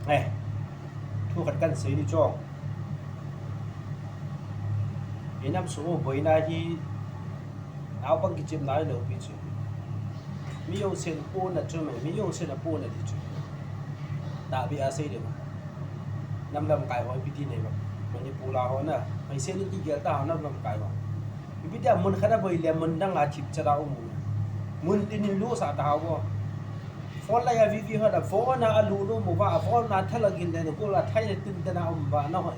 哎，thu khát căn sĩ đi cho in năm số với na hi áo bằng cái chim nái lâu bị chứ mi yêu sen po na chứ mày mi yêu sen na po na đi chứ đã bị ase đấy mà năm năm cái hỏi bị này mà mình đi pula hỏi na mày sen đi cái ta năm năm cái mà bị dia mun khana boy le mun đang là chip chara mun tin lu sa ta hawo phone la ya vi ha da phone na alu no mo ba phone na thalagin de ko la thai tin na ba na ho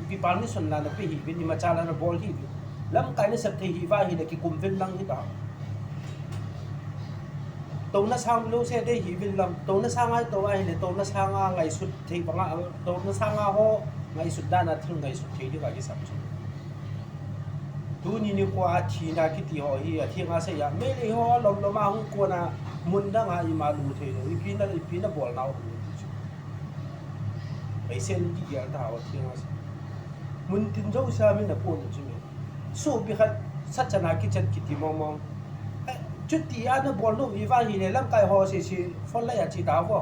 pi permission la na pe hi bin ma cha la na ball hi lam kai na sab thei hi va hi da ki kum vin lang hi ta to na sang lu se de hi vin lam to na sang ai to ai ne to na sang a ngai sut thei ba nga to na sang a ho ngai sut da na thung ngai sut thei di ga ki sab tu ni kwa thi na ki ti ho hi a thiang a se ya me le ho lom lo ma hu ko na mun da nga i ma lu the lo i pi na bol nau ai sen ki ya ta wa thiang a se mun tin zo sa mi na po ni chi me so bi khat sat chana ki chan ki ti mong mong chút ti a na bol no i va hi le lam kai ho se si fon la ya chi ta wo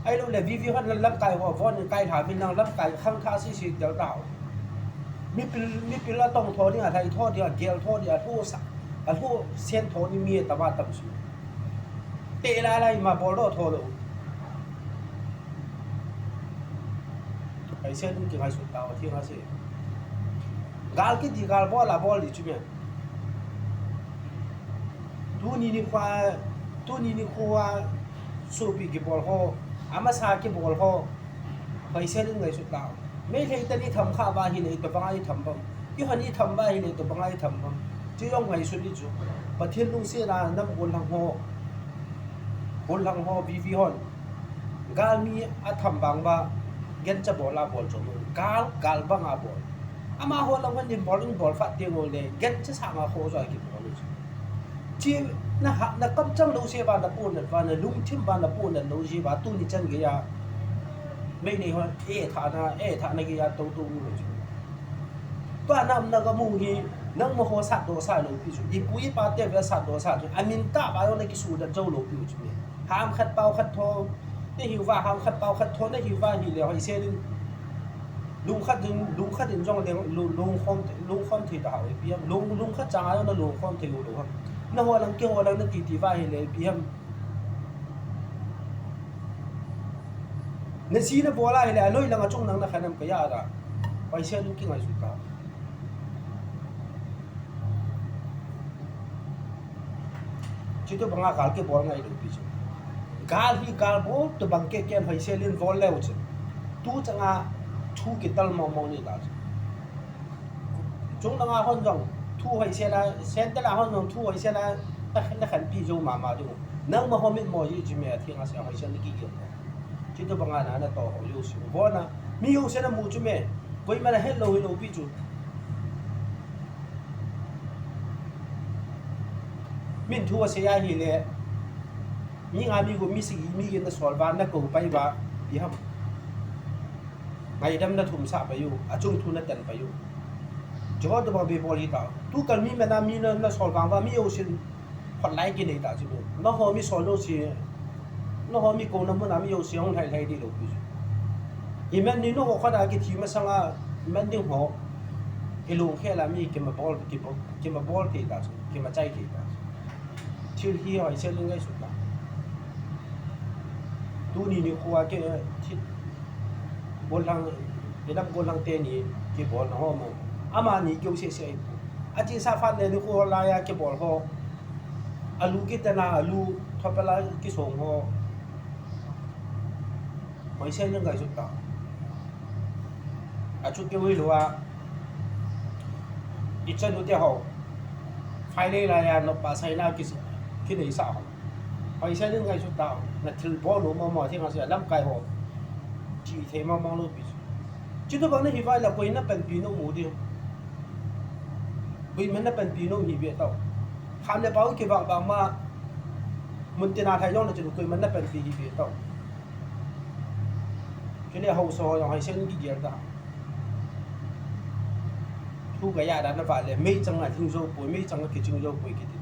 ai lo le vi han lam kai ho von kai tha vin nang lam kai khang kha si del ta mi pil la tong tho ni a thai tho dia gel tho dia tho sa a tho sen tho ni mi ta ba tam su te la lai ma bol ro tho lo ai sen ni ki hai su ta wa thi ha se gal ki di gal bol la bol di chu me tu ni kwa su bi ki bol ho ama sa ki bol ho ai sen ni ngai su taไม่ใช่แต่นี่ทำข้าวบ้านที่ไหนตัวบางไอ้ทำบ้างยี่ห้อนี้ทำบ้านที่ไหนตัวบางไอ้ทำบ้างที่ย่อมไงสุดที่จุประเทศลุงเสียนาน้ำบนหลังหอวีฮอนกาลมีอาทำบางบ้าเงินจะบอลาบอลจมูกกาลบางอาบอลอามาฮอลวันนี้บอลฟัดเตียงเลยเงินจะสามารถโคจรกี่บอลเลยที่นะกำจังลุงเสียบ้านตะปูนบ้านลุงทิมบ้านตะปูนลุงเสียบ้านตู้นี่จังกี่ยาไม่ในว่าฐานะกี่ยาตู้เลยตัวนั้นก็มุ่งที่นั่งมโหสัตว์ตัวสัตว์ลูกพี่จุอีปุยปาเตเวสัตว์ตัวสัตว์อามินตาบาโรในกิสูดเจ้าลูกพี่จุเนี่ยห้ามขัดเป่าขัดทอได้หิวว่าห้ามขัดเป่าขัดทอได้หิวว่าหิวเหลวไอเซ่ลุงขัดถึงจ้องเลี้ยงลุงคอมที่ดาวไอพี่ยมลุงขัดจ้าแล้วนะลุงคอมที่ลุงครับนั่งหัวลังเกี่ยวหัวลังนั่งตีว่าหิวเลยพี่ยมในซีนบัวไล่เลยลุยลังอ่ะจ้องนั่งนะขนาดก็ยากอ่ะไอเซ่ลุงกิ้งไอสุดตาที่ตัวบังอาการเก็บบอลไงดูพี่จูการบอลตัวบังเก็บให้เซลินบอลเร็วจ้ะตู้จังอาทูกิตลมองนี่ตาจงจังอาคนจังทูให้เซลาเซนแต่ละคนจังทูให้เซลาแต่ขันพี่จูมาดูนั่งมาหอมิดมอยจีเมียที่อาเซียให้เซนกี่เกี่ยวที่ตัวบังอาการน่ะต่อเขาอยู่สิบอลนะมีอยู่เซนมูจูเมียก็ยังไม่ได้เห็นเราพี่จูมินทัวเสียหิเลยมีงานมีกูมีกินแต่สอนบ้านนักกูไปว่าพี่ฮัมไงดำนัดทุ่มสาไปอยู่อาจุงทุนนัดเต็นไปอยู่จอดตัวเบบอลที่ตาทุกคนมีแม่น้ำมีนั่นนัดสอนบ้านว่ามีโอเชียนคนไล่กินในตาจิบุน้องเขามีสอนโอเชียน้องเขามีโกน้ำมันมีโอเชียนไทยดีลูกพี่อีแม่นี่น้องเขาขนาดกี่ทีมาสังอ่ะแม่ดิ้งหัวไอ้ลุงแค่ละมีเกมมาบอลที่ตาเกมมาใจที่ตาชื่อที่ไอ้เช่นเรื่องไอ้สุดละดูนี่ครัวแกที่บนหลังเดี๋ยวนับบนหลังเตนี่เก็บบอลห้องมันอามานี่เกี่ยวเสียอาจีซาฟันเนี่ยครัวลายเก็บบอลห้องอาลูกิตนาอาลูทอปลากิส่งห้องไม่ใช่เรื่องไอ้สุดละอาชุดเกี่ยวไว้หรือว่าอีเช่นตัวเดียวไฟเลยลายนกปลาไซน่ากิสที่ไหนสาวไปใช้เรื่องไงสุดดาวนั่นถือบอลหนูมอที่เขาเสียล้ำไกลหัวจีเทมองลูกพี่จุดตัวบางนี่หิวแล้วคุยนั่นเป็นปีโน่หมูดิคุยมันนั่นเป็นปีโน่หิวเต่าคำในเป้าเกี่ยวกับมามุนตินาไทยย้อนเราจะดูคุยมันนั่นเป็นปีหิวเต่าที่นี่เขาสอนอย่างให้เส้นกี่เดียร์ดาทุกอย่างนั้นนะฝ่ายเลยไม่จังหวะทิ้งโซ่ป่วยไม่จังหวะกิจงโซ่ป่วยกิจ